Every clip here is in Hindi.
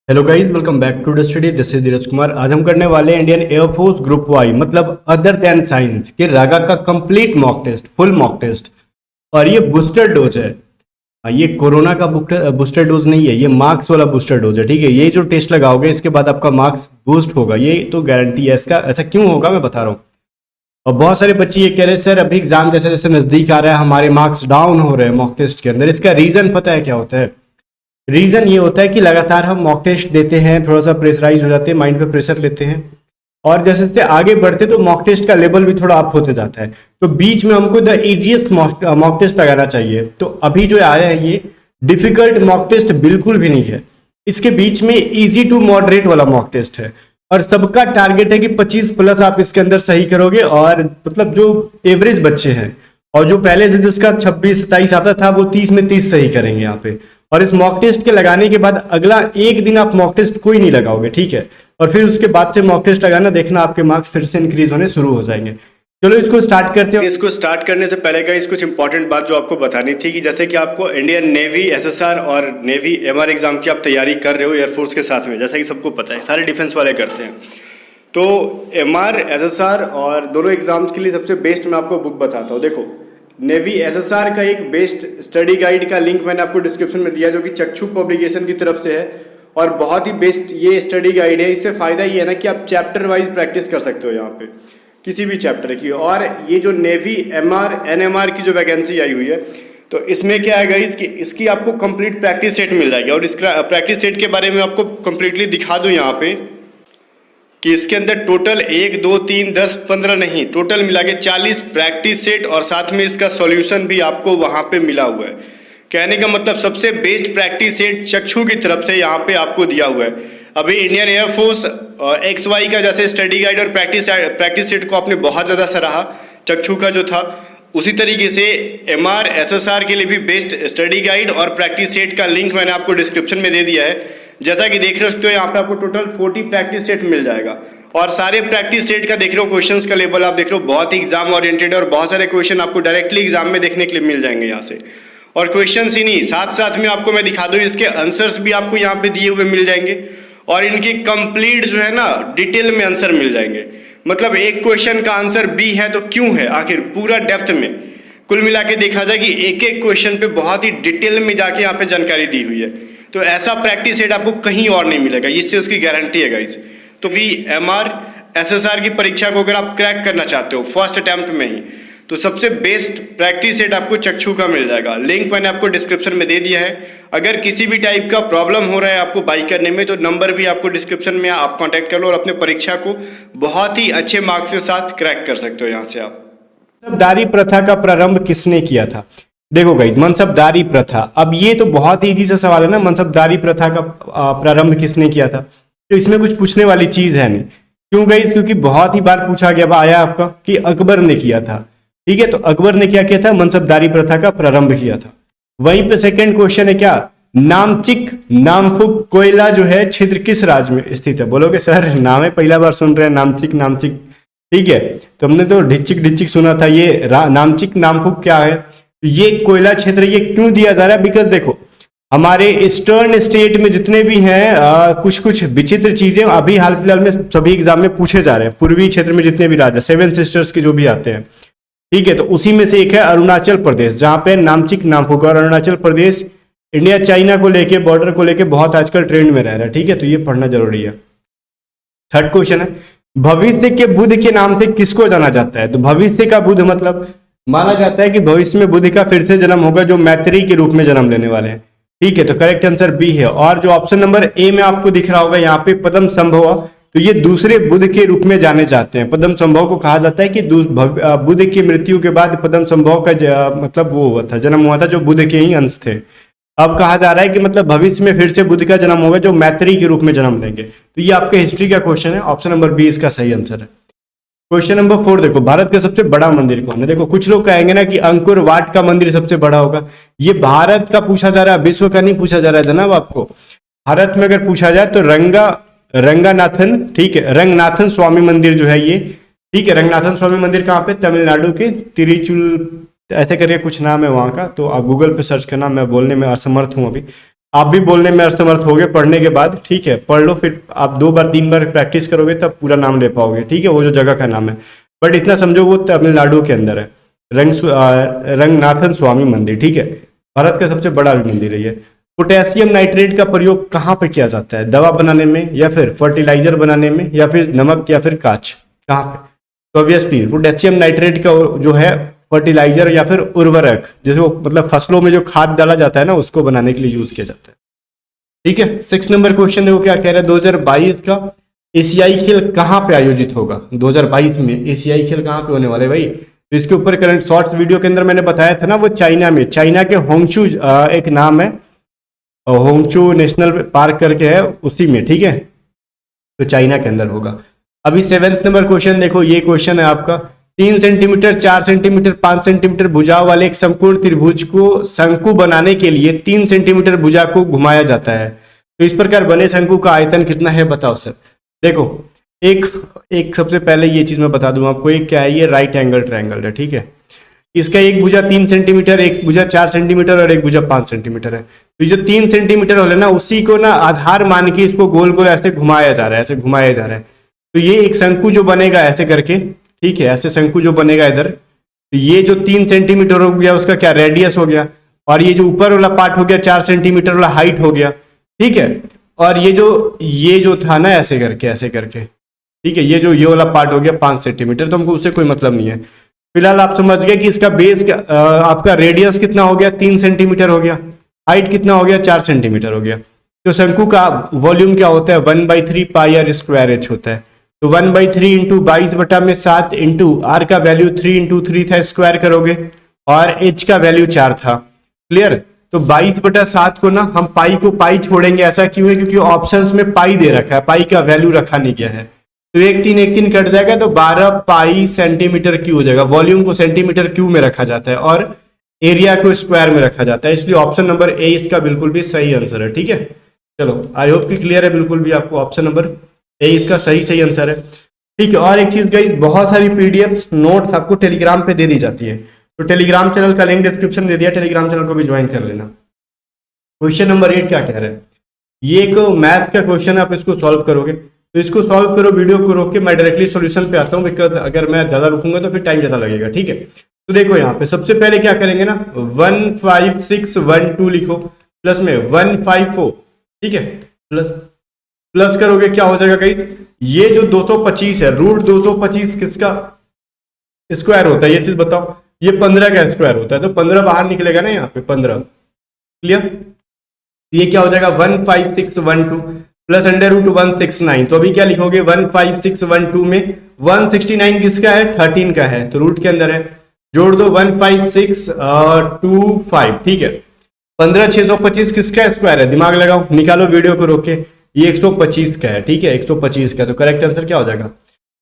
Hello guys, welcome back to the study. This is Dheeraj Kumar. आज हम करने वाले हैं इंडियन एयरफोर्स ग्रुप वाई मतलब अदर देन साइंस के रागा का complete mock test, full mock test. और ये बूस्टर डोज है। ये कोरोना का बूस्टर डोज नहीं है, ये मार्क्स वाला बूस्टर डोज है। ठीक है, ये जो टेस्ट लगाओगे इसके बाद आपका मार्क्स बूस्ट होगा, ये तो गारंटी है इसका। ऐसा क्यों होगा मैं बता रहा हूँ। और बहुत सारे बच्चे ये कह रहे हैं सर अभी एग्जाम जैसे जैसे नजदीक आ रहा है हमारे मार्क्स डाउन हो रहे हैं मॉक टेस्ट के अंदर। इसका रीजन पता है क्या होता है? रीजन ये होता है कि लगातार हम मॉक टेस्ट देते हैं, थोड़ा सा प्रेशराइज हो जाते हैं, माइंड पे प्रेशर लेते हैं और जैसे जैसे आगे बढ़ते तो मॉक टेस्ट का लेवल भी थोड़ा अप होते जाता है। तो बीच में हमको द इजीएस्ट मॉक टेस्ट लगाना चाहिए। तो अभी जो आया है ये डिफिकल्ट मॉक टेस्ट बिल्कुल भी नहीं है, इसके बीच में इजी टू मॉडरेट वाला मॉक टेस्ट है। और सबका टारगेट है कि 25 प्लस आप इसके अंदर सही करोगे। और मतलब जो एवरेज बच्चे हैं और जो पहले से जिसका 26-27 आता था वो 30 में 30 सही करेंगे यहाँ पे। और इस मॉक टेस्ट के लगाने के बाद अगला एक दिन आप मॉक टेस्ट कोई नहीं लगाओगे, ठीक है। और फिर उसके बाद से मॉक टेस्ट लगाना, देखना आपके मार्क्स फिर से इंक्रीज होने शुरू हो जाएंगे। चलो इसको स्टार्ट करते हैं। इसको स्टार्ट करने से पहले का कुछ इंपॉर्टेंट बात जो आपको बतानी थी कि जैसे कि आपको इंडियन नेवी, एसएसआर और नेवी एमआर एग्जाम की आप तैयारी कर रहे हो एयरफोर्स के साथ में, जैसा कि सबको पता है सारे डिफेंस वाले करते हैं। तो एमआर, एसएसआर और दोनों एग्जाम्स के लिए सबसे बेस्ट मैं आपको बुक बताता हूँ। देखो, नेवी एसएसआर का एक बेस्ट स्टडी गाइड का लिंक मैंने आपको डिस्क्रिप्शन में दिया जो कि चक्षु पब्लिकेशन की तरफ से है और बहुत ही बेस्ट ये स्टडी गाइड है। इससे फायदा ये है ना कि आप चैप्टर वाइज प्रैक्टिस कर सकते हो यहाँ पे किसी भी चैप्टर की। और ये जो नेवी एमआर एनएमआर की जो वैकेंसी आई हुई है तो इसमें क्या है गाइस कि इसकी आपको कंप्लीट प्रैक्टिस सेट मिल जाएगी। और इसका प्रैक्टिस सेट के बारे में आपको कंप्लीटली दिखा दूं यहाँ पे कि इसके अंदर टोटल 1, 2, 3, 10, 15 नहीं, टोटल मिला के 40 प्रैक्टिस सेट और साथ में इसका सॉल्यूशन भी आपको वहां पे मिला हुआ है। कहने का मतलब सबसे बेस्ट प्रैक्टिस सेट चक्षु की तरफ से यहाँ पे आपको दिया हुआ है। अभी इंडियन एयरफोर्स XY का जैसे स्टडी गाइड और प्रैक्टिस सेट को आपने बहुत ज़्यादा सराहा, चक्षु का जो था, उसी तरीके से MR SSR के लिए भी बेस्ट स्टडी गाइड और प्रैक्टिस सेट का लिंक मैंने आपको डिस्क्रिप्शन में दे दिया है। जैसा कि देख सकते हो यहाँ पे आपको टोटल 40 प्रैक्टिस सेट मिल जाएगा। और सारे प्रैक्टिस सेट का देख रहे हो क्वेश्चंस का लेवल आप देख रहे हो बहुत ही एग्जाम ओरिएंटेड और बहुत सारे क्वेश्चन आपको डायरेक्टली एग्जाम में देखने के लिए मिल जाएंगे यहाँ से। और क्वेश्चंस ही नहीं, साथ साथ में आपको मैं दिखा दूँ इसके आंसर्स भी आपको यहाँ पे दिए हुए मिल जाएंगे और इनकी कंप्लीट जो है ना डिटेल में आंसर मिल जाएंगे। मतलब एक क्वेश्चन का आंसर बी है तो क्यों है, आखिर पूरा डेप्थ में कुल मिला के देखा जाए कि एक एक क्वेश्चन पे बहुत ही डिटेल में जाके यहाँ पे जानकारी दी हुई है। तो ऐसा प्रैक्टिस सेट आपको कहीं और नहीं मिलेगा, इससे उसकी गारंटी है गाइस। तो भी MR SSR की परीक्षा को अगर आप क्रैक करना चाहते हो फर्स्ट अटेम्प्ट में ही तो सबसे बेस्ट प्रैक्टिस सेट आपको चक्षु का मिल जाएगा। लिंक मैंने आपको डिस्क्रिप्शन में दे दिया है। अगर किसी भी टाइप का प्रॉब्लम हो रहा है आपको बाई करने में तो नंबर भी आपको डिस्क्रिप्शन में आप कॉन्टैक्ट कर लो और अपने परीक्षा को बहुत ही अच्छे मार्क्स के साथ क्रैक कर सकते हो। यहाँ से आप मनसबदारी प्रथा का प्रारंभ किसने किया था? देखो गाइस, मनसबदारी प्रथा, अब ये तो बहुत ही इजी सा सवाल है ना, मनसबदारी प्रथा का प्रारंभ किसने किया था। तो इसमें कुछ पूछने वाली चीज है नहीं। क्यों गाइस? क्योंकि बहुत ही बार पूछा गया आया आपका कि अकबर ने किया था। ठीक है, तो अकबर ने क्या किया था? मनसबदारी प्रथा का प्रारंभ किया था। वहीं पे सेकंड क्वेश्चन है क्या, नामचिक नामफुक कोयला जो है क्षेत्र किस राज्य में स्थित है? बोलोगे सर नाम है पहला बार सुन रहे हैं, नामचिक नामचिक। ठीक है, तो हमने तो ढिचिक ढिचिक सुना था, ये नामचिक नामफुक क्या है? ये कोयला क्षेत्र ये क्यों दिया जा रहा है? बिकॉज देखो हमारे ईस्टर्न स्टेट में जितने भी हैं कुछ कुछ विचित्र चीजें अभी हाल फिलहाल में सभी एग्जाम में पूछे जा रहे हैं। पूर्वी क्षेत्र में जितने भी राज्य, 7 सिस्टर्स के जो भी आते हैं, ठीक है, तो उसी में से एक है अरुणाचल प्रदेश, जहां पे नामचिक नामफुक। और अरुणाचल प्रदेश इंडिया चाइना को लेके, बॉर्डर को लेके बहुत आजकल ट्रेंड में रह रहा है। ठीक है, तो ये पढ़ना जरूरी है। थर्ड क्वेश्चन है, भविष्य के बुद्ध के नाम से किसको जाना जाता है? तो भविष्य का बुद्ध मतलब माना जाता है कि भविष्य में बुद्ध का फिर से जन्म होगा जो मैत्री के रूप में जन्म लेने वाले हैं। ठीक है, तो करेक्ट आंसर बी है। और जो ऑप्शन नंबर ए में आपको दिख रहा होगा यहाँ पे पद्म संभव, तो ये दूसरे बुद्ध के रूप में जाने जाते हैं। पद्म संभव को कहा जाता है कि बुद्ध की मृत्यु के बाद पद्म संभव का मतलब वो हुआ था, जन्म हुआ था जो बुद्ध के ही अंश थे। अब कहा जा रहा है कि मतलब भविष्य में फिर से बुद्ध का जन्म होगा जो मैत्री के रूप में जन्म लेंगे। तो ये आपके हिस्ट्री का क्वेश्चन है, ऑप्शन नंबर बी इसका सही आंसर है। क्वेश्चन नंबर 4 देखो, भारत का सबसे बड़ा मंदिर कौन है? देखो कुछ लोग कहेंगे ना कि अंकुर वाट का मंदिर सबसे बड़ा होगा। ये भारत का पूछा जा रहा है, विश्व का नहीं पूछा जा रहा है जनाब। आपको भारत में अगर पूछा जाए तो रंगनाथन, ठीक है, रंगनाथन स्वामी मंदिर जो है ये, ठीक है, रंगनाथन स्वामी मंदिर कहाँ पे? तमिलनाडु के तिरुचुल ऐसे करके कुछ नाम है वहां का, तो आप गूगल पे सर्च करना, मैं बोलने में असमर्थ हूं अभी। आप भी बोलने में असमर्थ होगे पढ़ने के बाद, ठीक है, पढ़ लो, फिर आप 2 बार 3 बार प्रैक्टिस करोगे तब पूरा नाम ले पाओगे, ठीक है, वो जो जगह का नाम है। बट इतना समझो वो तमिलनाडु के अंदर है, रंगनाथन स्वामी मंदिर, ठीक है, भारत का सबसे बड़ा भी मंदिर है ये। पोटेशियम नाइट्रेट का प्रयोग कहाँ पे किया जाता है? दवा बनाने में, या फिर फर्टिलाइजर बनाने में, या फिर नमक, या फिर कांच, कहाँ पे? तो ऑब्वियसली पोटेशियम नाइट्रेट का जो है फर्टिलाइजर या फिर उर्वरक, जैसे वो मतलब फसलों में जो खाद डाला जाता है ना, उसको बनाने के लिए यूज किया जाता है, ठीक है। 6 नंबर क्वेश्चन देखो क्या कह रहा है, 2022 का एशियाई खेल कहाँ पे आयोजित होगा? 2022 में एशियाई खेल कहाँ पे होने वाले भाई? तो इसके ऊपर करंट शॉर्ट्स वीडियो के अंदर मैंने बताया था ना, वो चाइना में, चाइना के होंगचू एक नाम है, होंगचू नेशनल पार्क करके है, उसी में, ठीक है, तो चाइना के अंदर होगा। अभी 7 नंबर क्वेश्चन देखो, ये क्वेश्चन है आपका, 3 सेंटीमीटर, 4 सेंटीमीटर, 5 सेंटीमीटर भुजाओं वाले एक समकोण त्रिभुज को शंकु बनाने के लिए 3 सेंटीमीटर भुजा को घुमाया जाता है, तो इस प्रकार बने शंकु का आयतन कितना है बताओ सर। देखो एक सबसे पहले ये चीज मैं बता दूं आपको, एक क्या है, ये राइट एंगल ट्रायंगल है, ठीक है, इसका एक भुजा 3 सेंटीमीटर, एक भुजा 4 सेंटीमीटर और एक भुजा 5 सेंटीमीटर है। तो जो 3 सेंटीमीटर वाला ना, उसी को ना आधार मान के इसको गोल गोल ऐसे घुमाया जा रहा है, ऐसे घुमाया जा रहा है। तो ये एक शंकु जो बनेगा ऐसे करके, ठीक है, ऐसे शंकु जो बनेगा इधर, तो ये जो 3 सेंटीमीटर हो गया उसका क्या रेडियस हो गया, और ये जो ऊपर वाला पार्ट हो गया 4 सेंटीमीटर वाला हाइट हो गया, ठीक है, और ये जो था ना ऐसे करके, ठीक है, ये वाला पार्ट हो गया 5 सेंटीमीटर, तो हमको उससे कोई मतलब नहीं है। फिलहाल आप समझ गए कि इसका बेस आपका रेडियस कितना हो गया, 3 सेंटीमीटर हो गया, हाइट कितना हो गया, 4 सेंटीमीटर हो गया। तो शंकु का वॉल्यूम क्या होता है, 1/3 पाई आर स्क्वायर एच होता है। तो 1/3 इंटू 22/7 इंटू आर का वैल्यू 3 इंटू 3 था, स्क्वायर करोगे, और एच का वैल्यू 4 था, क्लियर। तो 22/7 को ना हम पाई को पाई छोड़ेंगे, ऐसा क्यों है, क्योंकि ऑप्शंस में पाई दे रखा है, पाई का वैल्यू रखा नहीं गया है। तो 1 3 कट जाएगा, तो 12 पाई सेंटीमीटर क्यू हो जाएगा। वॉल्यूम को सेंटीमीटर क्यू में रखा जाता है और एरिया को स्क्वायर में रखा जाता है, इसलिए ऑप्शन नंबर ए इसका बिल्कुल भी सही आंसर है, ठीक है। चलो आई होप कि क्लियर है बिल्कुल भी आपको, ऑप्शन नंबर ए इसका सही आंसर है, ठीक है। और एक चीज गाइस, बहुत सारी पीडीएफ नोट्स आपको टेलीग्राम पे दे दी जाती है, तो टेलीग्राम चैनल का लिंक डिस्क्रिप्शन दे दिया, टेलीग्राम चैनल को भी ज्वाइन कर लेना। क्वेश्चन नंबर 8 क्या कह रहे हैं, ये एक मैथ का क्वेश्चन है, आप इसको सॉल्व करोगे, तो इसको सॉल्व करो, वीडियो को रोक के मैं डायरेक्टली सॉल्यूशन पे आता हूं, बिकॉज अगर मैं ज्यादा रुकूंगा तो फिर टाइम ज्यादा लगेगा, ठीक है। तो देखो यहाँ पे सबसे पहले क्या करेंगे ना, 15612 लिखो, प्लस में 154, ठीक है, प्लस करोगे क्या हो जाएगा गाइस, ये जो 225 है, रूट 225 किसका स्क्वायर होता है, ये चीज बताओ, ये 15 का स्क्वायर होता है, तो 15 बाहर निकलेगा ना यहाँ पे 15, क्लियर। ये क्या हो जाएगा 15612 प्लस √169, तो अभी क्या लिखोगे 15612 में 169 किसका है, 13 का है, तो रूट के अंदर है, जोड़ दो 15625, ठीक है। 15 625 किसका स्क्वायर है, दिमाग लगाओ, निकालो वीडियो को रोके, ये 125 का है, ठीक है, 125 का, तो करेक्ट आंसर क्या हो जाएगा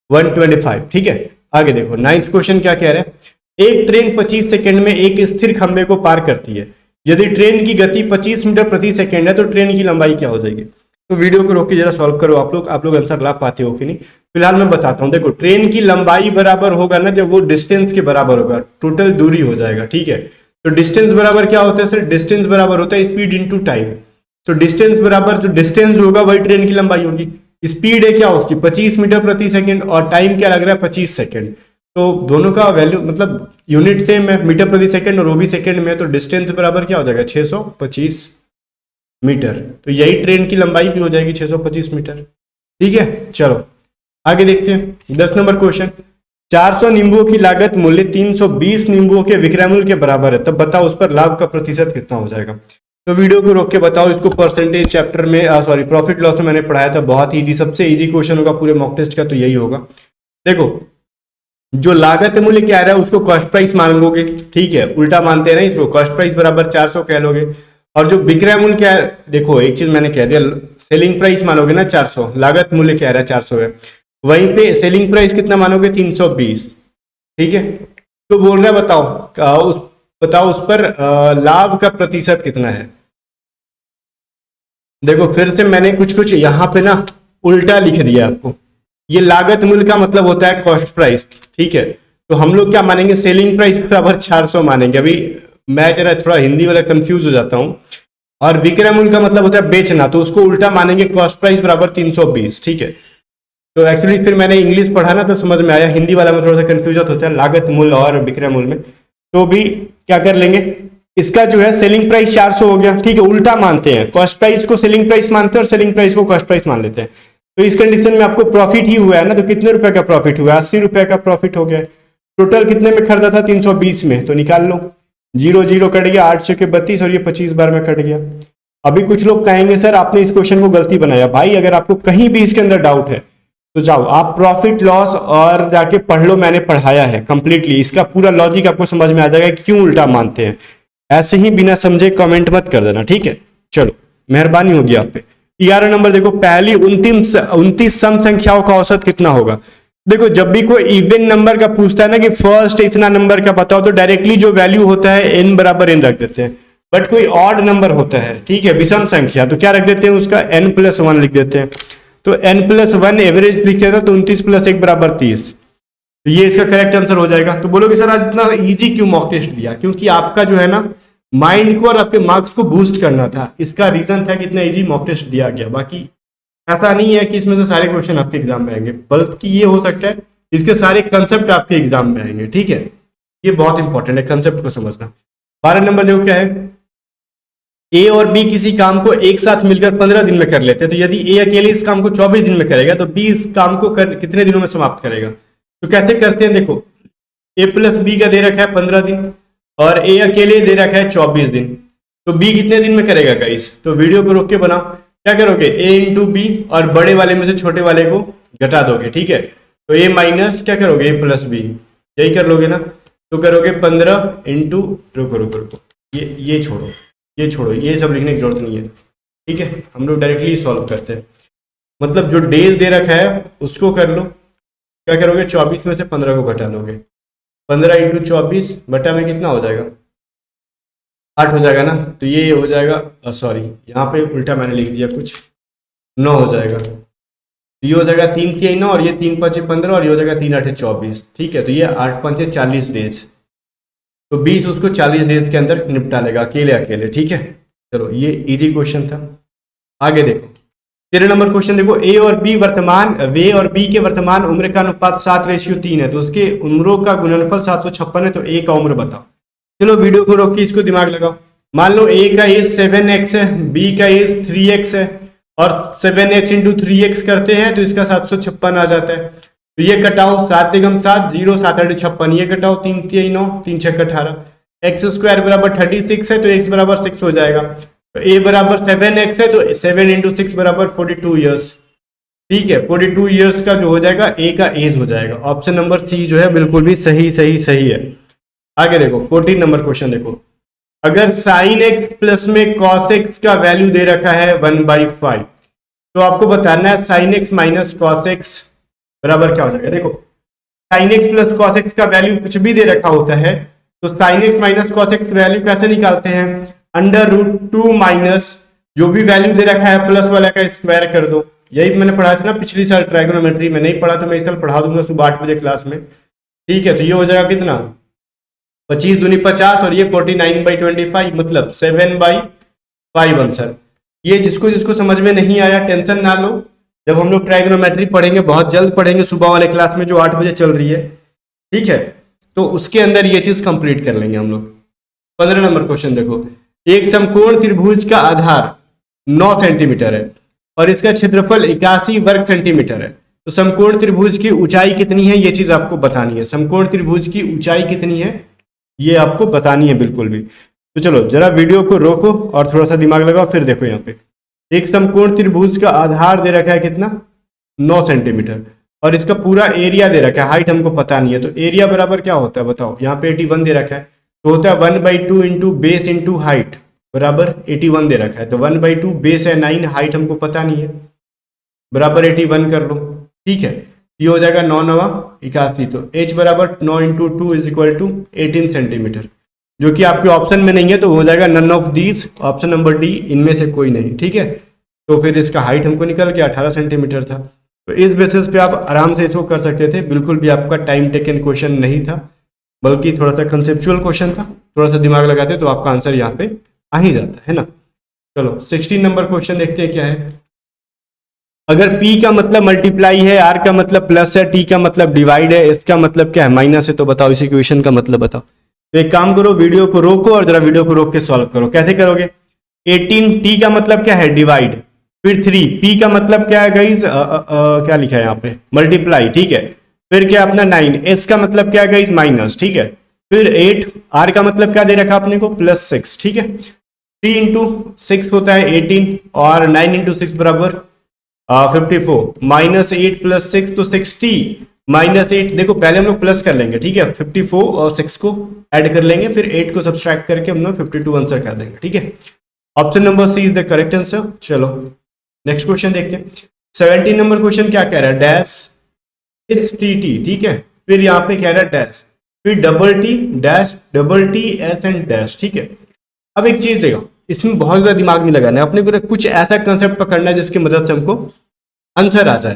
125, ठीक है। आगे देखो 9th क्वेश्चन क्या कह रहे हैं, एक ट्रेन 25 सेकंड में एक स्थिर खंबे को पार करती है, यदि ट्रेन की गति 25 मीटर प्रति सेकंड है तो ट्रेन की लंबाई क्या हो जाएगी। तो वीडियो को रोक के जरा सॉल्व करो आप लोग आंसर ला पाते हो कि नहीं। फिलहाल मैं बताता हूं, देखो ट्रेन की लंबाई बराबर होगा ना जब वो डिस्टेंस के बराबर होगा, टोटल दूरी हो जाएगा, ठीक है। तो डिस्टेंस बराबर क्या होता है सर, डिस्टेंस बराबर होता है स्पीड इनटू टाइम, तो डिस्टेंस बराबर जो डिस्टेंस होगा वही ट्रेन की लंबाई होगी। स्पीड है क्या उसकी 25 मीटर प्रति सेकंड, और टाइम क्या लग रहा है 25 सेकंड, तो दोनों का वैल्यू मतलब यूनिट सेम है, मीटर प्रति सेकंड और वो भी सेकंड में, तो डिस्टेंस बराबर क्या हो जाएगा 625 मीटर, तो यही ट्रेन की लंबाई भी हो जाएगी 625 मीटर, ठीक है। चलो आगे देखते हैं 10 नंबर क्वेश्चन, 400 नींबुओं की लागत मूल्य 320 नींबुओं के विक्रय मूल्य के बराबर है, तब बताओ उस पर लाभ का प्रतिशत कितना हो जाएगा। तो वीडियो को रोक के बताओ, इसको परसेंटेज चैप्टर में सॉरी प्रॉफिट लॉस में मैंने पढ़ाया था, बहुत इजी, सबसे इजी क्वेश्चन होगा पूरे मॉक टेस्ट का, तो यही होगा। देखो जो लागत मूल्य क्या रहा है उसको कॉस्ट प्राइस मान लोगे, ठीक है, उल्टा मानते हैं ना इसको, कॉस्ट प्राइस बराबर 400 कह लोगे, और जो विक्रय मूल्य क्या है, देखो एक चीज मैंने कह दिया, सेलिंग प्राइस मानोगे ना 400, लागत मूल्य क्या रहा है 400 है, वहीं पे सेलिंग प्राइस कितना मानोगे 320, ठीक है। तो बोल रहा है बताओ उस पर लाभ का प्रतिशत कितना है। देखो फिर से मैंने कुछ यहां पे ना उल्टा लिख दिया आपको, ये लागत मूल्य का मतलब होता है कॉस्ट प्राइस, ठीक है, तो हम लोग क्या मानेंगे सेलिंग प्राइस बराबर 400 मानेंगे। अभी मैं जरा थोड़ा हिंदी वाला कंफ्यूज हो जाता हूं, और विक्रयमूल्य का मतलब होता है बेचना, तो उसको उल्टा मानेंगे कॉस्ट प्राइस बराबर 320, ठीक है। तो एक्चुअली फिर मैंने इंग्लिश पढ़ा ना तो समझ में आया, हिंदी वाला में थोड़ा सा कंफ्यूजन होता है लागत मूल्य और विक्रय मूल्य में। तो भी क्या कर लेंगे, इसका जो है सेलिंग प्राइस 400 हो गया, ठीक है, उल्टा मानते हैं, कॉस्ट प्राइस को सेलिंग प्राइस मानते हैं और सेलिंग प्राइस को कॉस्ट प्राइस मान लेते हैं। तो इस कंडीशन में आपको प्रॉफिट ही हुआ है ना, तो कितने रुपए का प्रॉफिट हुआ, 80 रुपए का प्रॉफिट हो गया। टोटल कितने में खरीदा था, 320 में, तो निकाल लो, 0 0 कट गया, 8 6 के 32 और ये 25 बार में कट गया। अभी कुछ लोग कहेंगे सर आपने इस क्वेश्चन को गलती बनाया। भाई अगर आपको कहीं भी इसके अंदर डाउट है तो जाओ आप प्रॉफिट लॉस और जाके पढ़ लो, मैंने पढ़ाया है कंप्लीटली, इसका पूरा लॉजिक आपको समझ में आ जाएगा कि क्यों उल्टा मानते हैं। ऐसे ही बिना समझे कमेंट मत कर देना, ठीक है। चलो मेहरबानी होगी आप पे। 11 नंबर देखो, पहली 29 सम संख्याओं का औसत कितना होगा। देखो जब भी कोई इवन नंबर का पूछता है ना कि फर्स्ट इतना नंबर का बताओ, तो डायरेक्टली जो वैल्यू होता है n बराबर n रख देते हैं। बट कोई ऑड नंबर होता है, ठीक है, विषम संख्या, तो क्या रख देते हैं, उसका n+1 लिख देते हैं। तो n+1 एवरेज लिख देता, तो 29 + 1 = 30। तो ये इसका करेक्ट आंसर हो जाएगा। तो बोलोगे सर आज इतना इजी क्यों मॉक टेस्ट दिया, क्योंकि आपका जो है ना माइंड को और आपके मार्क्स को बूस्ट करना था, इसका रीजन था कि इतना इजी मॉक टेस्ट दिया गया। बाकी ऐसा नहीं है कि इसमें से सारे क्वेश्चन आपके एग्जाम में आएंगे, बल्कि ये हो सकता है इसके सारे कंसेप्ट आपके एग्जाम में आएंगे, ठीक है। ये बहुत इंपॉर्टेंट है कंसेप्ट को समझना। 12 नंबर देखो क्या है, ए और बी किसी काम को एक साथ मिलकर 15 दिन में कर लेते हैं। तो यदि ए अकेले इस काम को 24 दिन में करेगा तो बी इस काम को कितने दिनों में समाप्त करेगा। तो कैसे करते हैं, देखो a+b का दे रखा है 15 दिन और ए अकेले दे रखा है 24 दिन। तो बी कितने दिन में करेगा गाइस, तो वीडियो को रोक के बनाओ। क्या करोगे, a × b और बड़े वाले में से छोटे वाले को घटा दोगे, ठीक है। तो a माइनस क्या करोगे, a+b, यही कर लोगे ना। तो करोगे 15 × रुको ये छोड़ो, ये सब लिखने की जरूरत नहीं है, ठीक है। हम लोग डायरेक्टली सॉल्व करते हैं, मतलब जो डेज दे रखा है उसको कर लो। क्या करोगे, 24 में से 15 को घटा लोगे, 15 × 24 बटा में कितना हो जाएगा, 8 हो जाएगा ना। तो ये हो जाएगा, सॉरी यहाँ पे उल्टा मैंने लिख दिया कुछ, 9 हो जाएगा। तो ये हो जाएगा 3 × 9 और ये 3 × 5 = 15 और ये हो जाएगा 3 × 8 = 24, ठीक है। तो ये 8 × 5 = 40 डेज। तो 20 उसको 40 डेज के अंदर निपटा लेगा अकेले, ठीक है। चलो ये इजी क्वेश्चन था। आगे देखो 13 नंबर क्वेश्चन देखो, वे और बी के वर्तमान उम्र का अनुपात 7:3 है। तो उसके उम्रों का गुणनफल 756 है। तो ए का उम्र बताओ। चलो वीडियो को रोक के इसको दिमाग लगाओ। मान लो ए का एज 7x है, बी का एज 3x है और 7x × 3x करते हैं तो इसका 756 आ जाता है। तो ये कटाओ, 7 × 7 0, 7 × 8 = 56, ये कटाओ 3 × 3 = 9, 3 × 6 = 18, x² = 36 है तो x = 6 हो जाएगा। तो a = 7x है तो 7 × 6 = 42 ईयर्स, ठीक है। 42 ईयर्स का जो हो जाएगा a का एज हो जाएगा। ऑप्शन नंबर सी जो है बिल्कुल भी सही है। आगे देखो 14 नंबर क्वेश्चन देखो, अगर sin x प्लस में cos x का वैल्यू दे रखा है 1/5, तो आपको बताना है sin x minus cos x बराबर क्या हो जाएगा। देखो sin x plus cos x का वैल्यू कुछ भी दे रखा होता है तो sin x minus cos x value कैसे निकालते हैं, √2 माइनस जो भी वैल्यू दे रखा है प्लस वाला का स्क्वायर कर दो। यही मैंने पढ़ा था ना पिछली साल ट्राइगोनोमेट्री में, नहीं पढ़ा तो मैं इस साल पढ़ा दूंगा सुबह 8 बजे क्लास में, ठीक है। तो ये हो जाएगा कितना, 25 दूनी 50 और ये 49/25 मतलब 7/5 आंसर। ये जिसको समझ में नहीं आया टेंशन ना लो, जब हम लोग ट्राइगोनोमेट्री पढ़ेंगे बहुत जल्द पढ़ेंगे सुबह वाले क्लास में जो 8 बजे चल रही है, ठीक है, तो उसके अंदर ये चीज कंप्लीट कर लेंगे हम लोग। 15 नंबर क्वेश्चन देखो, एक समकोण त्रिभुज का आधार 9 सेंटीमीटर है और इसका क्षेत्रफल 81 वर्ग सेंटीमीटर है। तो समकोण त्रिभुज की ऊंचाई कितनी है ये चीज आपको बतानी है। समकोण त्रिभुज की ऊंचाई कितनी है ये आपको बतानी है बिल्कुल भी। तो चलो जरा वीडियो को रोको और थोड़ा सा दिमाग लगाओ, फिर देखो यहाँ पे एक समकोण त्रिभुज का आधार दे रखा है कितना, 9 सेंटीमीटर और इसका पूरा एरिया दे रखा है, हाइट हमको पता नहीं है। तो एरिया बराबर क्या होता है बताओ, यहाँ पे 81 दे रखा है तो होता है 1/2 × बेस × हाइट बराबर 81 दे रखा है। तो 1/2 बेस है 9, हाइट हमको पता नहीं है, बराबर 81 कर लो, ठीक है। ये हो जाएगा 9 × 9 = 81। तो h बराबर 9 × 2 = 18 सेंटीमीटर, जो कि आपके ऑप्शन में नहीं है तो हो जाएगा none of these, option number D, इनमें से कोई नहीं, ठीक है। तो फिर इसका हाइट हमको निकल गया 18 सेंटीमीटर था। तो इस बेसिस पे आप आराम से इसको कर सकते थे, बिल्कुल भी आपका टाइम टेकन क्वेश्चन नहीं था, बल्कि थोड़ा सा कंसेप्चुअल क्वेश्चन था। थोड़ा सा दिमाग लगाते तो आपका आंसर यहाँ पे आ ही जाता है ना। चलो 16 नंबर क्वेश्चन देखते हैं क्या है। अगर P का मतलब मल्टीप्लाई है, R का मतलब प्लस है, T का मतलब डिवाइड है, इसका मतलब क्या है माइनस है, तो बताओ इस इक्वेशन का मतलब बताओ। तो एक काम करो, वीडियो को रोको और जरा वीडियो को रोक के सॉल्व करो। कैसे करोगे? 18 T का मतलब क्या है? डिवाइड। फिर 3 P का मतलब क्या है गाइस? क्या लिखा है यहाँ पे? मल्टीप्लाई, ठीक है। फिर क्या अपना 9 S का मतलब क्या है गाइस? माइनस, ठीक है। फिर 8 R का मतलब क्या दे रखा आपने को? +6, ठीक है। 3 इंटू 6 होता है 18 और 9 इंटू 6 बराबर 54 -8 + 6 तो 60 -8। देखो पहले हम लोग प्लस कर लेंगे, ठीक है। 54 और 6 को ऐड कर लेंगे, फिर 8 को सब्सट्रैक्ट करके हम लोग 52 आंसर कर देंगे, ठीक है। Option number C is the correct answer. चलो नेक्स्ट क्वेश्चन देखते हैं। 17 नंबर क्वेश्चन क्या कह रहा है? डैश इस टी टी, ठीक है। फिर यहाँ पे कह रहा है डैश, फिर double T dash double T S and dash, ठीक है। अब एक चीज देखो, इसमें बहुत ज्यादा दिमाग नहीं लगाना है अपने को, कुछ ऐसा कंसेप्ट पकड़ना है जिसकी मदद से हमको आंसर आ जाए।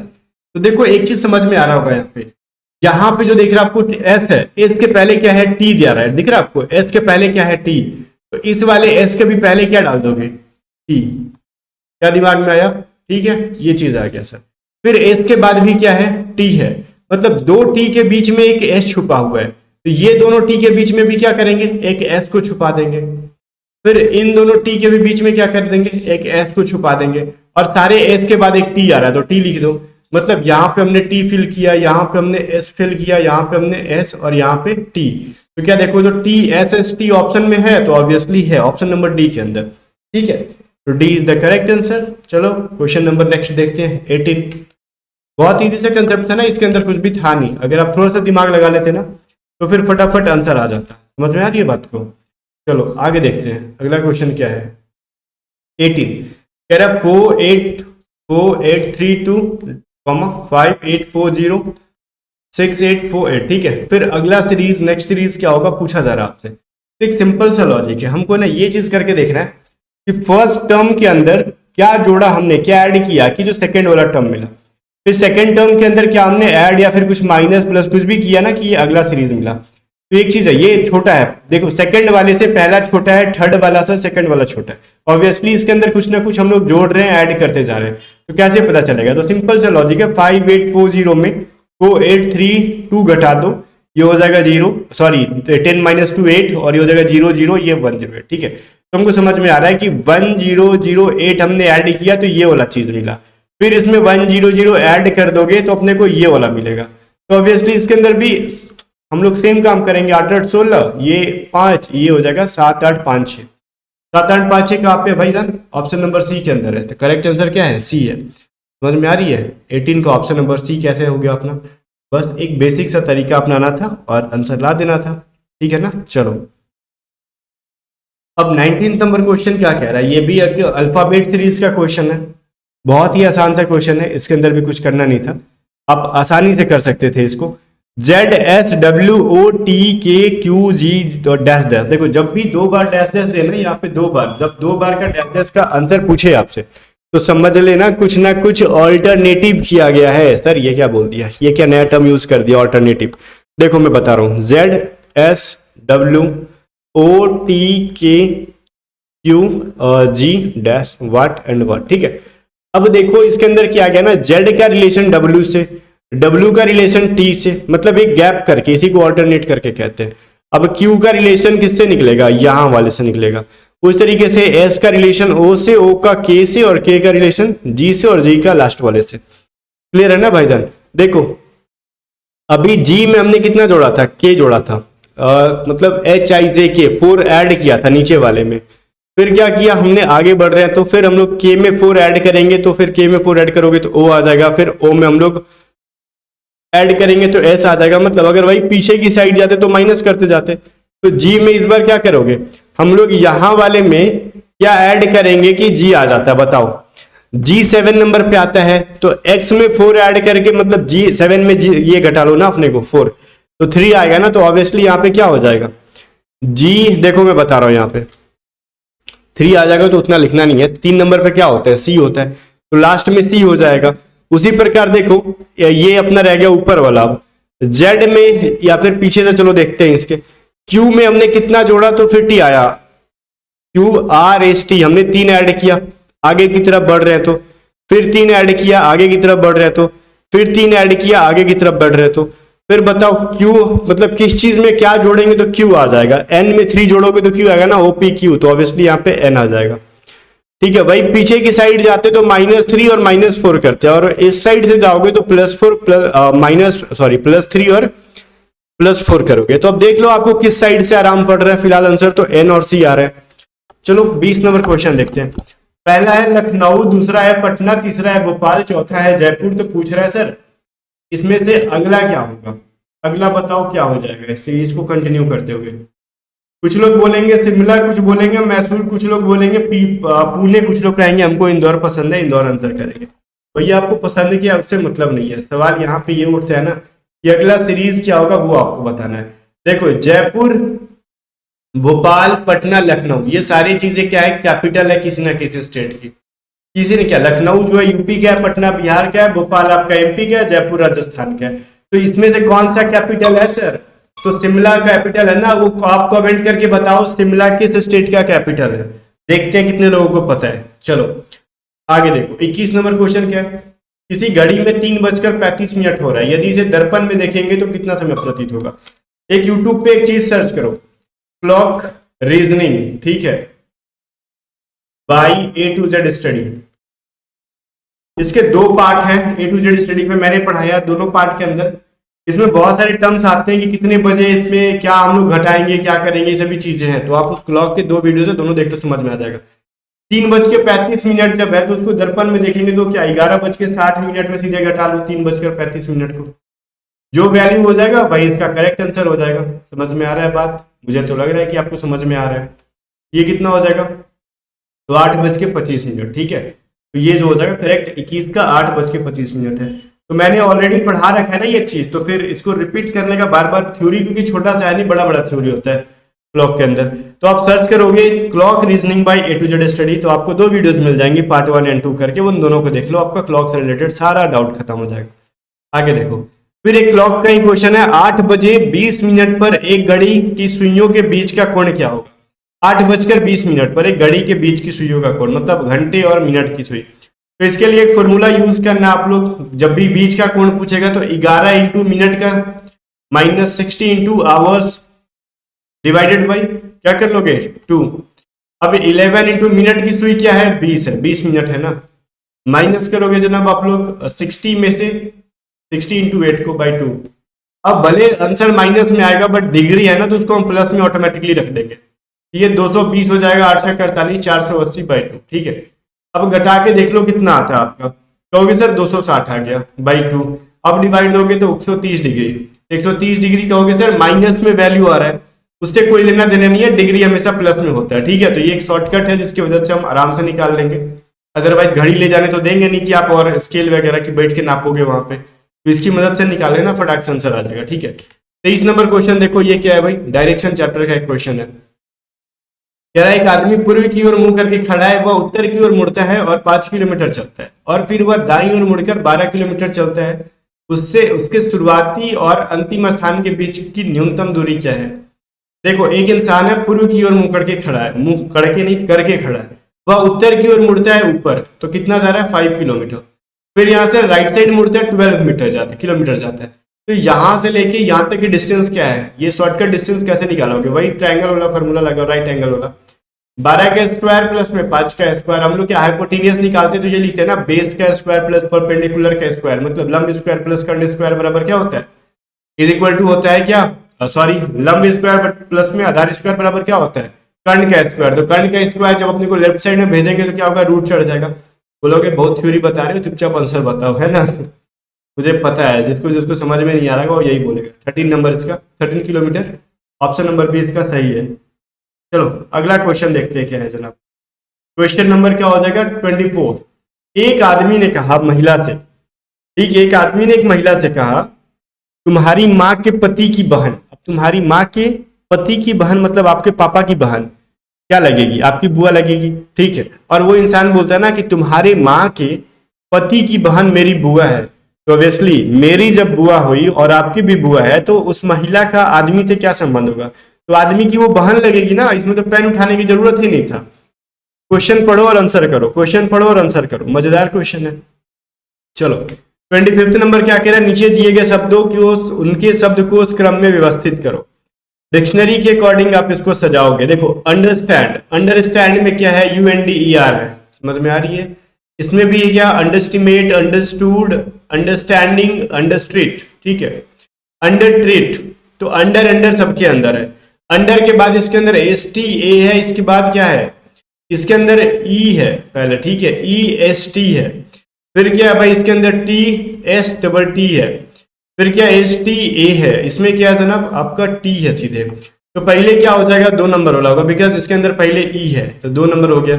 तो देखो एक चीज समझ में आ रहा होगा यहाँ पे जो देख रहा है आपको एस है, एस के पहले क्या है? टी दिया रहा है, दिख रहा है आपको? एस के पहले क्या है? टी। तो इस वाले एस के भी पहले क्या डाल दोगे? टी। क्या दिमाग में आया? ठीक है, ये चीज आ गया सर। फिर एस के बाद भी क्या है? टी है, मतलब दो टी के बीच में एक एस छुपा हुआ है, तो ये दोनों टी के बीच में भी क्या करेंगे? एक एस को छुपा देंगे। फिर इन दोनों टी के भी बीच में क्या कर देंगे? एक एस को छुपा देंगे। और सारे एस के बाद एक टी आ रहा है तो टी लिख दो। मतलब यहाँ पे हमने टी फिल किया, यहाँ पे हमने एस फिल किया, यहाँ पे हमने एस और यहाँ पे टी। तो क्या देखो, जो T S S T option में है तो ऑब्वियसली है ऑप्शन नंबर डी के अंदर, ठीक है। तो D is the correct answer. चलो क्वेश्चन नंबर नेक्स्ट देखते हैं 18। बहुत इजी से कंसेप्ट था ना, इसके अंदर कुछ भी था नहीं। अगर आप थोड़ा सा दिमाग लगा लेते ना तो फिर फटाफट आंसर आ जाता। समझ में आ रही है बात को? चलो आगे देखते हैं, अगला क्वेश्चन क्या है। 18 कह रहा है 4832 5840 6848, ठीक है। फिर अगला सीरीज, नेक्स्ट सीरीज क्या होगा पूछा जा रहा है आपसे। तो एक सिंपल सा लॉजिक है, हमको ना ये चीज करके देखना है कि फर्स्ट टर्म के अंदर क्या जोड़ा हमने, क्या ऐड किया कि जो सेकंड वाला टर्म मिला। फिर सेकंड टर्म के अंदर क्या हमने ऐड या फिर कुछ माइनस प्लस कुछ भी किया ना कि ये अगला सीरीज मिला। तो एक चीज है, ये छोटा है, देखो सेकंड वाले से पहला छोटा है, थर्ड वाला से सेकंड वाला छोटा है। ऑब्वियसली इसके अंदर कुछ ना कुछ हम लोग जोड़ रहे हैं, ऐड करते जा रहे हैं। तो कैसे पता चलेगा? तो सिंपल सा लॉजिक है, 5840 में 4832 घटा दो, ये हो जाएगा 0, सॉरी 10 - 2 8 और ये हो जाएगा 0 0, ये 108, ठीक है। तो हमको समझ में आ रहा है कि 1008 हमने ऐड किया तो ये वाला चीज मिला। फिर इसमें 100 ऐड कर दोगे तो अपने को ये वाला मिलेगा। तो ऑब्वियसली इसके अंदर भी हम लोग सेम काम करेंगे। 8 8 16, ये 5, ये हो जाएगा 7 8 5 6। 7 8 5 6 कहाँ पे भाई जान? ऑप्शन नंबर सी के अंदर है। तो करेक्ट आंसर क्या है? सी है। समझ में आ रही है? 18 का ऑप्शन नंबर सी कैसे हो गया अपना? बस एक बेसिक सा तरीका अपनाना था और आंसर ला देना था, ठीक है ना। चलो अब 19 नंबर क्वेश्चन क्या कह रहा है? ये भी एक अल्फाबेट सीरीज का क्वेश्चन है, बहुत ही आसान सा क्वेश्चन है, इसके अंदर भी कुछ करना नहीं था, आप आसानी से कर सकते थे इसको। ZSWOTKQG डैश डैश, देखो जब भी दो बार डैश डैश देना, यहाँ पे दो बार, जब दो बार का डैश डैश का आंसर पूछे आपसे तो समझ लेना कुछ ना कुछ ऑल्टरनेटिव किया गया है। सर ये क्या बोल दिया, ये क्या नया टर्म यूज कर दिया ऑल्टरनेटिव? देखो मैं बता रहा हूं, ZSWOTKQG dash what and what, ठीक है। अब देखो इसके अंदर क्या गया ना, Z का रिलेशन W से, W का रिलेशन T से, मतलब एक गैप करके, इसी को ऑल्टरनेट करके कहते हैं। अब Q का रिलेशन किससे निकलेगा? यहां वाले से निकलेगा। उस तरीके से S का रिलेशन O से, O का K से और K का रिलेशन G से और G का लास्ट वाले से। क्लियर है ना भाईजान? देखो अभी G में हमने कितना जोड़ा था? K जोड़ा था, मतलब HIJK 4 ऐड किया था नीचे वाले में। फिर क्या किया हमने, आगे बढ़ रहे हैं तो फिर हम लोग K में 4 ऐड करेंगे, तो फिर K में 4 ऐड करोगे तो O आ जाएगा, फिर O में हम लोग ऐड करेंगे तो S आ जाएगा। मतलब अगर भाई पीछे की साइड जाते तो माइनस करते जाते। तो G में इस बार क्या करोगे, हम लोग यहां वाले में क्या ऐड करेंगे कि G आ जाता है? बताओ, G 7 नंबर पे आता है तो X में 4 ऐड करके, मतलब G 7 में G ये घटा लो ना अपने को 4, तो 3 आएगा ना। तो ऑब्वियसली यहाँ पे क्या हो जाएगा, G देखो मैं बता रहा हूं यहाँ पे 3 आ जाएगा, तो उतना लिखना नहीं है। 3 नंबर पे क्या होता है? C होता है, तो लास्ट में C हो जाएगा। उसी प्रकार देखो ये अपना रह गया ऊपर वाला। अब Z में या फिर पीछे से चलो देखते हैं इसके, Q में हमने कितना जोड़ा तो फिर T आया, QRST हमने 3 ऐड किया, आगे की तरफ बढ़ रहे हैं तो, फिर 3 ऐड किया, आगे की तरफ बढ़ रहे हैं तो, फिर 3 ऐड किया, आगे की तरफ बढ़ रहे हैं तो, फिर बताओ Q मतलब किस चीज में क्या जोड़ेंगे तो Q आ जाएगा, N में 3 जोड़ोगे तो Q आएगा ना, OPQ, तो ऑब्वियसली यहाँ पे N आ जाएगा। ठीक है भाई, पीछे की साइड जाते तो -3 और -4 करते हैं, और इस साइड से जाओगे तो +3 और +4 करोगे। तो अब देख लो आपको किस साइड से आराम पड़ रहा है, फिलहाल आंसर तो N और C आ रहा है। चलो 20 नंबर क्वेश्चन देखते हैं। पहला है लखनऊ, दूसरा है पटना, तीसरा है भोपाल, चौथा है जयपुर। तो पूछ रहा है सर इसमें से अगला क्या होगा, अगला बताओ क्या हो जाएगा इस सीरीज को कंटिन्यू करते हुए। कुछ लोग बोलेंगे शिमला, कुछ बोलेंगे मैसूर, कुछ लोग बोलेंगे पुणे, कुछ लोग कहेंगे हमको इंदौर पसंद है, इंदौर आंसर करेंगे। भैया आपको पसंद है क्या, उससे मतलब नहीं है, सवाल यहाँ पे ये उठता है ना कि अगला सीरीज क्या होगा वो आपको बताना है। देखो जयपुर, भोपाल, पटना, लखनऊ, ये सारी चीजें क्या है, कैपिटल है किसी ना किसी स्टेट की। किसी ने क्या, लखनऊ जो है यूपी का है, पटना बिहार का है, भोपाल आपका एमपी का है, जयपुर राजस्थान का है। तो इसमें से कौन सा कैपिटल है सर, तो शिमला कैपिटल है ना, वो आप कमेंट करके बताओ शिमला किस स्टेट का कैपिटल है। देखते हैं कितने लोगों को पता है। चलो आगे देखो 21 नंबर क्वेश्चन क्या है, किसी घड़ी में 3:35 हो रहा है, यदि इसे दर्पण में देखेंगे तो कितना समय प्रतीत होगा। एक यूट्यूब पे एक चीज सर्च करो, क्लॉक रीजनिंग, ठीक है, by A to Z study. इसके 2 पार्ट हैं, A to Z स्टडी पे मैंने पढ़ाया, दोनों पार्ट के अंदर इसमें बहुत सारे टर्म्स आते हैं कि कितने बजे इसमें क्या हम लोग घटाएंगे, क्या करेंगे, ये सभी चीजें हैं। तो आप उस क्लॉक के 2 वीडियो है, दोनों देख लो, समझ में आ जाएगा। 3:35 जब है तो उसको दर्पण में देखेंगे तो क्या 11:60 में सीधे घटा लो 3:35 को, जो वैल्यू हो जाएगा भाई इसका करेक्ट आंसर हो जाएगा। समझ में आ रहा है बात, मुझे तो लग रहा है कि आपको समझ में आ रहा है। ये कितना हो जाएगा, तो 8:25, ठीक है। तो ये जो हो जाएगा करेक्ट 21 का 8:25 है। तो मैंने ऑलरेडी पढ़ा रखा है ना ये चीज, तो फिर इसको रिपीट करने का बार बार थ्योरी, क्योंकि छोटा सा है नहीं, बड़ा बड़ा थ्योरी होता है क्लॉक के अंदर। तो आप सर्च करोगे clock reasoning bye A to Z study, तो आपको 2 वीडियोस मिल जाएंगी, पार्ट 1 एंड 2 करके, उन दोनों को देख लो, आपका क्लॉक से रिलेटेड सारा डाउट खत्म हो जाएगा। आगे देखो, फिर एक क्लॉक का ही क्वेश्चन है, 8:20 पर एक घड़ी की सुइयों के बीच का कोण क्या होगा। 8:20 पर एक घड़ी के बीच की सुइयों का कोण, मतलब घंटे और मिनट की सुई। तो इसके लिए एक फॉर्मूला यूज करना आप लोग, जब भी बीच का कोण पूछेगा तो 11 इंटू मिनट का -60 इंटू आवर्स डिवाइडेड बाई क्या कर लोगे 2। अब 11 इंटू मिनट की सुई क्या है, 20 है, 20 मिनट है ना, माइनस करोगे जनाब आप लोग 60 में से 60 इंटू 8 को बाई 2। अब भले आंसर माइनस में आएगा बट डिग्री है ना, तो उसको हम प्लस में ऑटोमेटिकली रख देंगे। ये 220 हो जाएगा, 848, 480 बाई 2, ठीक है। अब घटा के देख लो कितना आता है आपका, कहोगे सर 260 आ गया बाई 2। अब डिवाइड दोगे तो 130 डिग्री, 130 डिग्री कहोगे सर माइनस में वैल्यू आ रहा है, उससे कोई लेना देना नहीं है, डिग्री हमेशा प्लस में होता है, ठीक है। तो ये एक शॉर्टकट है जिसकी वजह से हम आराम से निकाल लेंगे, अदरवाइज घड़ी ले जाने तो देंगे नहीं कि आप और स्केल वगैरह की बैठ के नापोगे वहां पे, तो इसकी मदद से निकाल लेना, फटाक से आंसर आ जाएगा, ठीक है। 23 नंबर क्वेश्चन देखो, ये क्या है भाई, डायरेक्शन चैप्टर का एक क्वेश्चन है। कह रहा है एक आदमी पूर्व की ओर मुंह करके खड़ा है, वह उत्तर की ओर मुड़ता है और 5 किलोमीटर चलता है, और फिर वह दाईं ओर मुड़कर 12 किलोमीटर चलता है, उससे उसके शुरुआती और अंतिम स्थान के बीच की न्यूनतम दूरी क्या है। देखो एक इंसान है, पूर्व की ओर मुंह करके खड़ा है, मुंह करके नहीं करके खड़ा है, वह उत्तर की ओर मुड़ता है ऊपर, तो कितना जा रहा है 5 किलोमीटर। फिर यहाँ से राइट साइड मुड़ता है 12 किलोमीटर जाता है। तो यहाँ से लेके यहाँ तक की डिस्टेंस क्या है, ये शॉर्टकट डिस्टेंस कैसे निकालोगे, वही ट्रायंगल वाला फॉर्मूला लगा, राइट एंगल वाला, 12 का स्क्वायर प्लस में 5 का स्क्वायर। हम लोग क्या हाइपोटेनियस निकालते तो ये लिखते हैं ना, बेस का स्क्वायर प्लस परपेंडिकुलर का स्क्वायर, मतलब लंब स्क्वायर प्लस कर्ण स्क्वायर बराबर क्या होता है, इज इक्वल टू होता है क्या, सॉरी लंब स्क्वायर प्लस में आधार स्क्वायर बराबर क्या होता है, कर्ण का स्क्वायर। तो कर्ण का स्क्वायर जब अपने को लेफ्ट साइड में भेजेंगे तो क्या होगा, रूट चढ़ जाएगा। बोलोगे बहुत थ्योरी बता रहे हो, चुपचाप आंसर बताओ, है ना। मुझे पता है जिसको जिसको समझ में नहीं आ रहा वो यही बोलेगा। 13 नंबर इसका 13 किलोमीटर, ऑप्शन नंबर बी इसका सही है। चलो अगला क्वेश्चन देखते हैं क्या है जनाब। क्वेश्चन नंबर क्या हो जाएगा 24। एक आदमी ने कहा महिला से, ठीक है, एक आदमी ने एक महिला से कहा तुम्हारी माँ के पति की बहन। अब तुम्हारी माँ के पति की बहन मतलब आपके पापा की बहन क्या लगेगी, आपकी बुआ लगेगी, ठीक है। और वो इंसान बोलता है ना कि तुम्हारे माँ के पति की बहन मेरी बुआ है, तो ऑब्वियसली मेरी जब बुआ हुई और आपकी भी बुआ है तो उस महिला का आदमी से क्या संबंध होगा। तो आदमी की वो बहन लगेगी ना, इसमें तो पेन उठाने की जरूरत ही नहीं था। क्वेश्चन पढ़ो और आंसर करो, क्वेश्चन पढ़ो और आंसर करो, मजेदार क्वेश्चन है। चलो 25 नंबर क्या कह रहा है, नीचे दिए गए शब्दों को उनके शब्दकोश क्रम में व्यवस्थित करो। डिक्शनरी के अकॉर्डिंग आप इसको सजाओगे। देखो अंडरस्टैंड, अंडरस्टैंड में क्या है, UNDER है, समझ में आ रही है। इसमें भी क्या, अंडरस्टिमेट, अंडरस्टूड, अंडरस्टैंडिंग, अंडरस्ट्रीट, ठीक है। अंडर ट्रीट, तो अंडर अंडर सबके अंदर है। अंडर के बाद इसके अंदर STA है, इसके बाद क्या है, इसके अंदर E है पहले, ठीक है, EST है। फिर क्या है भाई, इसके अंदर TSTT है। फिर क्या STA है, इसमें क्या है जनाब, आपका T है सीधे। तो पहले क्या हो जाएगा, 2 नंबर हो होगा, बिकॉज इसके अंदर पहले E है, तो 2 नंबर हो गया।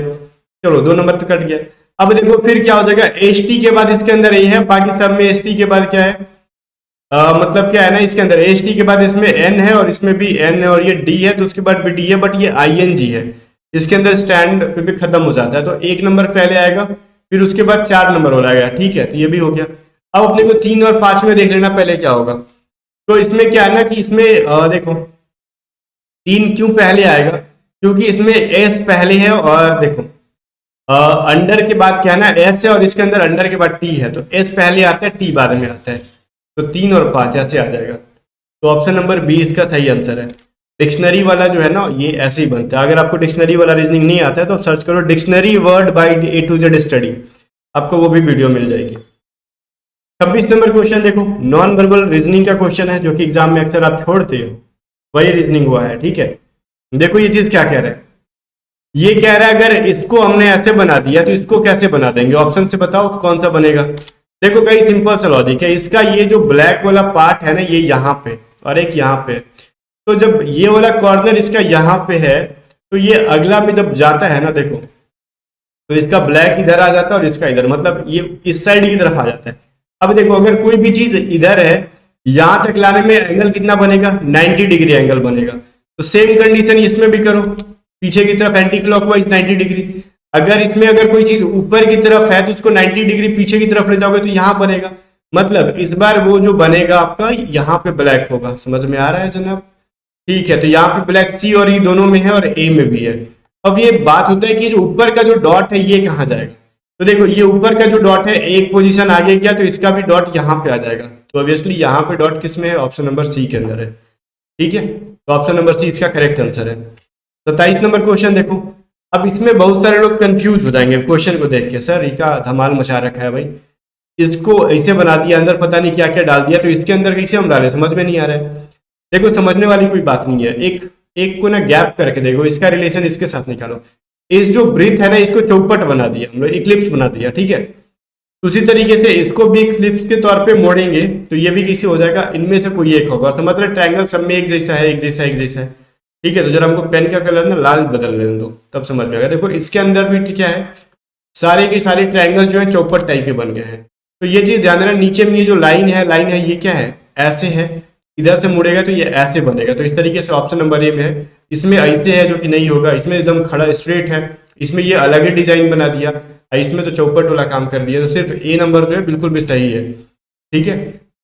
चलो 2 नंबर तो कट गया। अब देखो फिर क्या हो जाएगा, ST के बाद इसके अंदर A है, बाकी सब में ST के बाद क्या है, मतलब क्या है ना, इसके अंदर ST के बाद इसमें N है और इसमें भी N है और ये D है, तो उसके बाद भी D है, बट ये ING है। इसके अंदर स्टैंड पे भी खत्म हो जाता है, तो 1 नंबर पहले आएगा, फिर उसके बाद 4 नंबर हो जाएगा, ठीक है, तो ये भी हो गया। अब अपने को 3 और 5 में देख लेना पहले क्या होगा। तो इसमें क्या है ना कि इसमें देखो 3 क्यों पहले आएगा, क्योंकि इसमें S पहले है, और देखो अंडर के बाद क्या है ना, S है और इसके अंदर अंडर के बाद T है, तो S पहले आता है, T बाद में आता है, तो 3 और 5 ऐसे आ जाएगा। तो ऑप्शन नंबर बी इसका सही आंसर है। डिक्शनरी वाला जो है ना, ये ऐसे ही बनता है। अगर आपको डिक्शनरी वाला रीजनिंग नहीं आता है तो आप सर्च करो dictionary word by A to Z study, आपको वो भी वीडियो मिल जाएगी। 26 नंबर क्वेश्चन देखो, नॉन वर्बल रीजनिंग का क्वेश्चन है, जो कि एग्जाम में अक्सर आप छोड़ते हो, वही रीजनिंग हुआ है, ठीक है। देखो ये चीज क्या कह रहा है, ये कह रहा है अगर इसको हमने ऐसे बना दिया तो इसको कैसे बना देंगे, ऑप्शन से बताओ कौन सा बनेगा। देखो कई सिंपल सा लॉजिक है इसका, ये जो ब्लैक वाला पार्ट है ना, ये यहाँ पे और एक यहाँ पे, तो जब ये वाला कॉर्नर इसका यहाँ पे है, तो ये अगला में जब जाता है ना, देखो तो इसका ब्लैक इधर आ जाता है और इसका इधर, मतलब ये इस साइड की तरफ आ जाता है। अब देखो अगर कोई भी चीज इधर है, यहां तक लाने में एंगल कितना बनेगा, 90 डिग्री एंगल बनेगा। तो सेम कंडीशन इसमें भी करो, पीछे की तरफ एंटी क्लॉकवाइज 90 डिग्री। अगर इसमें अगर कोई चीज ऊपर की तरफ है तो उसको 90 डिग्री पीछे की तरफ ले जाओगे तो यहां बनेगा, मतलब इस बार वो जो बनेगा आपका यहाँ पे ब्लैक होगा। समझ में आ रहा है जनाब, ठीक है। तो यहाँ पे ब्लैक C और E दोनों में है और A में भी है। अब ये बात होता है कि जो ऊपर का जो डॉट है ये कहाँ जाएगा, तो देखो ये ऊपर का जो डॉट है एक पोजीशन आगे गया तो इसका भी डॉट यहाँ पे आ जाएगा, तो ऑब्वियसली यहाँ पे डॉट किस में है, ऑप्शन नंबर C के अंदर है, ठीक है। तो ऑप्शन नंबर C इसका करेक्ट आंसर है। 27 नंबर क्वेश्चन देखो, अब इसमें बहुत सारे लोग कंफ्यूज हो जाएंगे क्वेश्चन को देख के, सर इसका धमाल मचा रखा है भाई, इसको ऐसे बना दिया, अंदर पता नहीं क्या क्या डाल दिया, तो इसके अंदर कैसे हम डालें, समझ में नहीं आ रहा है। देखो समझने वाली कोई बात नहीं है, एक को ना गैप करके देखो, इसका रिलेशन इसके साथ निकालो। इस जो ब्रीथ है ना, इसको चौपट बना दिया हम लोग, इक्लिप्स बना दिया, ठीक है। उसी तरीके से इसको भी इक्लिप्स के तौर पे मोड़ेंगे तो ये भी कैसे हो जाएगा, इनमें से कोई एक होगा। समझ रहे, ट्रायंगल सब में एक जैसा है, एक जैसा एक जैसा है, ठीक है। तो जरा हमको पेन का कलर ना लाल बदल लेने दो, तब समझ में आएगा। देखो इसके अंदर भी क्या है, सारे के सारे ट्रायंगल जो है चौपट टाइप के बन गए हैं। तो ये चीज ध्यान देना, नीचे में ये जो लाइन है ये क्या है, ऐसे है, इधर से मुड़ेगा तो ये ऐसे बनेगा। तो इस तरीके से ऑप्शन नंबर ए में है, इसमें ऐसे है जो कि नहीं होगा, इसमें एकदम खड़ा स्ट्रेट है, इसमें ये अलग ही डिजाइन बना दिया, इसमें तो चौपट वाला काम कर दिया। तो सिर्फ ए नंबर जो है बिल्कुल भी सही है, ठीक है।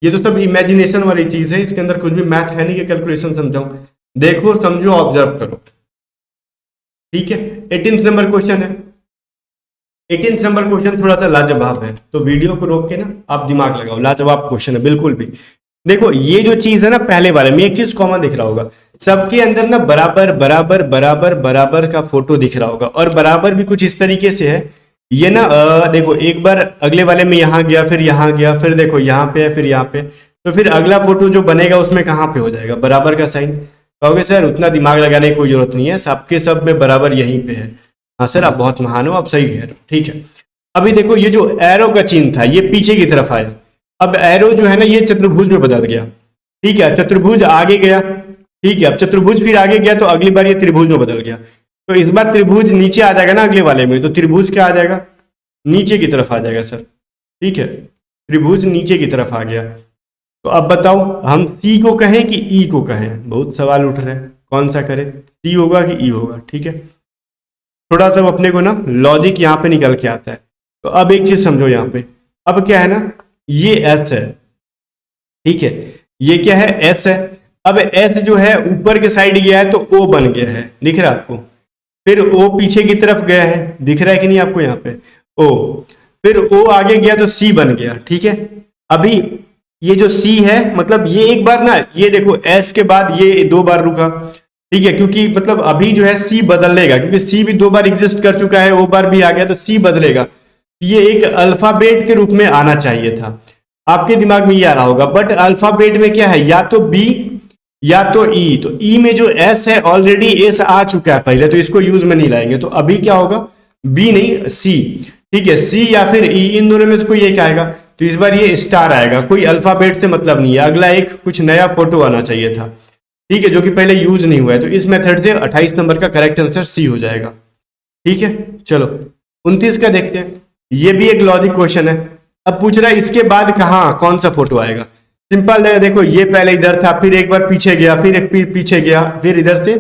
ये तो सब इमेजिनेशन वाली चीज है, इसके अंदर कुछ भी मैथ है नहीं कि कैलकुलेशन समझाऊं, देखो समझो ऑब्जर्व करो, ठीक है। 18 नंबर क्वेश्चन है। 18 नंबर क्वेश्चन थोड़ा सा लाजवाब है, तो वीडियो को रोक के ना आप दिमाग लगाओ, लाजवाब क्वेश्चन है बिल्कुल भी। देखो ये जो चीज है ना, पहले वाले में एक चीज कॉमन दिख रहा होगा, सबके अंदर ना बराबर बराबर बराबर बराबर का फोटो दिख रहा होगा, और बराबर भी कुछ इस तरीके से है ये ना। देखो एक बार अगले वाले में यहाँ गया, फिर यहाँ गया, फिर देखो यहाँ पे है, फिर यहाँ पे, तो फिर अगला फोटो जो बनेगा उसमें कहाँ पे हो जाएगा, बराबर का साइन। कहोगे सर उतना दिमाग लगाने की कोई जरूरत नहीं है, सबके सब में बराबर यहीं पे है। हाँ सर आप बहुत महान हो, आप सही कह रहे हो, ठीक है। अभी देखो ये जो एरो का चिन्ह था ये पीछे की तरफ आया, अब एरो जो है ना ये चतुर्भुज में बदल गया, ठीक है। चतुर्भुज आगे गया, ठीक है। अब चतुर्भुज फिर आगे गया तो अगली बार ये त्रिभुज में बदल गया, तो इस बार त्रिभुज नीचे आ जाएगा ना अगले वाले में, तो त्रिभुज क्या आ जाएगा, नीचे की तरफ आ जाएगा सर, ठीक है। त्रिभुज नीचे की तरफ आ गया। तो अब बताओ हम सी को कहें कि ई को कहें, बहुत सवाल उठ रहे हैं, कौन सा करें, सी होगा कि ई होगा, ठीक है। थोड़ा सा अपने को ना लॉजिक यहाँ पे निकल के आता है। तो अब एक चीज समझो यहाँ पे, अब क्या है ना, ये एस है, ठीक है, ये क्या है, एस है। अब एस जो है ऊपर के साइड गया है तो ओ बन गया है, दिख रहा है आपको। फिर ओ पीछे की तरफ गया है, दिख रहा है कि नहीं आपको यहाँ पे ओ। फिर ओ आगे गया तो सी बन गया, ठीक है। अभी ये जो सी है मतलब ये एक बार ना, ये देखो एस के बाद ये 2 बार रुका, ठीक है, क्योंकि मतलब अभी जो है सी बदलेगा, क्योंकि सी भी 2 बार एग्जिस्ट कर चुका है, ओ बार भी आ गया तो सी बदलेगा। ये एक अल्फाबेट के रूप में आना चाहिए था, आपके दिमाग में ये आ रहा होगा। बट अल्फाबेट में क्या है, या तो बी या तो ई। तो ई में जो एस है ऑलरेडी एस आ चुका है पहले, तो इसको यूज में नहीं लाएंगे। तो अभी क्या होगा, बी नहीं सी, ठीक है। सी या फिर ई, इन दोनों में से कोई एक आएगा। तो इस बार ये स्टार आएगा, कोई अल्फाबेट से मतलब नहीं है। अगला एक कुछ नया फोटो आना चाहिए था, ठीक है, जो कि पहले यूज नहीं हुआ है। तो इस मेथड से 28 नंबर का करेक्ट आंसर सी हो जाएगा, ठीक है। चलो 29 का देखते हैं। ये भी एक लॉजिक क्वेश्चन है। अब पूछ रहा है इसके बाद कहाँ कौन सा फोटो आएगा। सिंपल है, देखो ये पहले इधर था, फिर एक बार पीछे गया, फिर एक पीछे गया, फिर इधर से,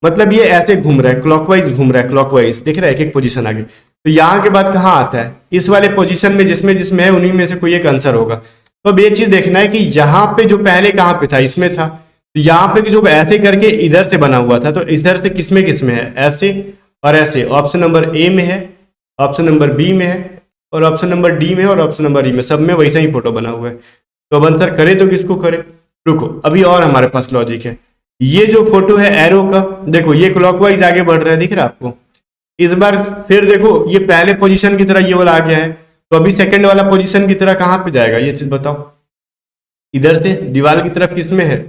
मतलब ये ऐसे घूम रहा है, क्लॉकवाइज घूम रहा है, क्लॉकवाइज दिख रहा है, एक एक पोजीशन आगे। तो यहाँ के बाद कहाँ आता है, इस वाले पोजीशन में, जिसमें जिसमें है उन्हीं में से कोई एक आंसर होगा। तो अब ये चीज देखना है कि यहाँ पे जो पहले कहाँ पे था, इसमें था। तो यहाँ पे जो ऐसे करके इधर से बना हुआ था, तो इधर से किसमें किसमें है, ऐसे और ऐसे। ऑप्शन नंबर ए में है, ऑप्शन नंबर बी में है, और ऑप्शन नंबर डी में, और ऑप्शन नंबर ई में, सब में वैसा ही फोटो बना हुआ है। तो अब आंसर करे तो किसको करे। रुको अभी और हमारे पास लॉजिक है। ये जो फोटो है एरो का, देखो ये क्लॉकवाइज आगे बढ़ रहा है, दिख रहा है आपको। इस बार फिर देखो ये पहले पोजीशन की तरह ये वाला आ गया है, तो अभी सेकंड वाला पोजीशन की तरह कहाँ पे जाएगा, ये चीज बताओ। इधर से दीवार की तरफ किसमें है,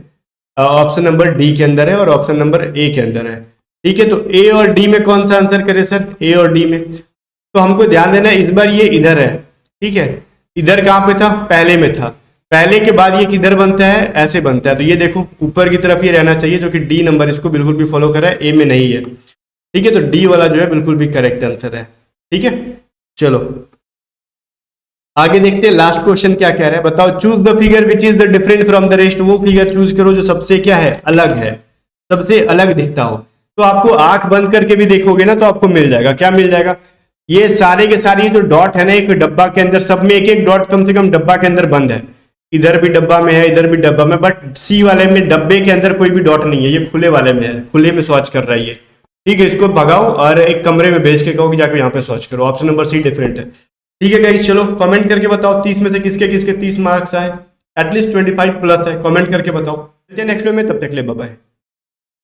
ऑप्शन नंबर डी के अंदर है, और ऑप्शन नंबर ए के अंदर है, ठीक है। तो ए और डी में कौन सा आंसर करे सर, ए और डी में। तो हमको ध्यान देना है, इस बार ये इधर है, ठीक है। इधर कहाँ पे था, पहले में था। पहले के बाद ये किधर बनता है, ऐसे बनता है। तो ये देखो ऊपर की तरफ ये रहना चाहिए, जो कि डी नंबर इसको बिल्कुल भी फॉलो कर रहा है, ए में नहीं है, ठीक है। तो डी वाला जो है बिल्कुल भी करेक्ट आंसर है, ठीक है। चलो आगे देखते हैं लास्ट क्वेश्चन क्या कह रहा है, बताओ। Choose the figure which is the different from the rest. वो फिगर चूज करो जो सबसे क्या है, अलग है, सबसे अलग दिखता हो। तो आपको आंख बंद करके भी देखोगे ना तो आपको मिल जाएगा, क्या मिल जाएगा, ये सारे के सारे जो डॉट है ना एक डब्बा के अंदर, सब में एक एक डॉट कम से कम डब्बा के अंदर बंद है। इधर भी डब्बा में है, इधर भी डब्बा में, बट सी वाले में डब्बे के अंदर कोई भी डॉट नहीं है, ये खुले वाले में है, खुले में स्वॉच कर रहा है ये, ठीक है। इसको भगाओ और एक कमरे में भेज के कहो कि जाकर यहाँ पे स्वॉच करो। ऑप्शन नंबर सी डिफरेंट है, ठीक है गाइस। चलो कमेंट करके बताओ 30 में से किसके किसके 30 मार्क्स आए, एटलीस्ट 25 प्लस है, कमेंट करके बताओ। नेक्स्ट वीडियो में, तब तक ले बाय बाय।